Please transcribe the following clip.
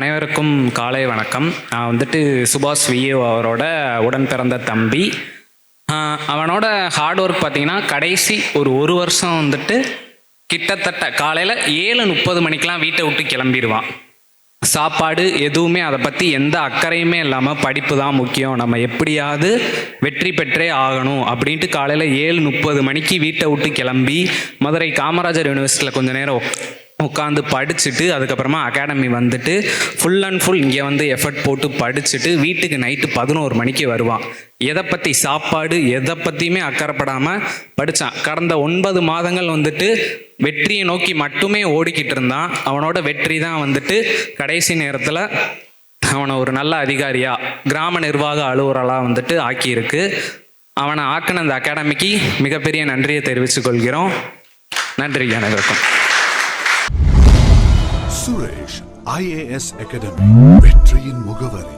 அனைவருக்கும் காலை வணக்கம். நான் வந்துட்டு சுபாஷ் விஏஓ அவரோட உடன் பிறந்த தம்பி. அவனோட ஹார்ட் ஒர்க் பார்த்தீங்கன்னா கடைசி ஒரு வருஷம் வந்துட்டு கிட்டத்தட்ட காலையில் 7:30 மணிக்கெலாம் வீட்டை விட்டு கிளம்பிடுவான். சாப்பாடு எதுவுமே அதை பற்றி எந்த அக்கறையுமே இல்லாமல் படிப்பு தான் முக்கியம், நம்ம எப்படியாவது வெற்றி பெற்றே ஆகணும் அப்படின்ட்டு காலையில் 7:30 மணிக்கு வீட்டை விட்டு கிளம்பி மதுரை காமராஜர் யூனிவர்சிட்டியில் கொஞ்சம் நேரம் உட்காந்து படிச்சுட்டு அதுக்கப்புறமா அகாடமி வந்துட்டு ஃபுல் அண்ட் ஃபுல் இங்கே வந்து எஃபர்ட் போட்டு படிச்சுட்டு வீட்டுக்கு நைட்டு 11 மணிக்கு வருவான். எதை பற்றி சாப்பாடு எதை பற்றியுமே அக்கறைப்படாமல் படித்தான். கடந்த 9 மாதங்கள் வந்துட்டு வெற்றியை நோக்கி மட்டுமே ஓடிக்கிட்டு இருந்தான். அவனோட வெற்றி தான் வந்துட்டு கடைசி நேரத்தில் அவனை ஒரு நல்ல அதிகாரியாக கிராம நிர்வாக அலுவலராக வந்துட்டு ஆக்கியிருக்கு. அவனை ஆக்கின அந்த அகாடமிக்கு மிகப்பெரிய நன்றியை தெரிவித்துக் கொள்கிறோம். நன்றி அனைவருக்கும். சுரேஷ் IAS அகாடமி, வெற்றியின் முகவரி.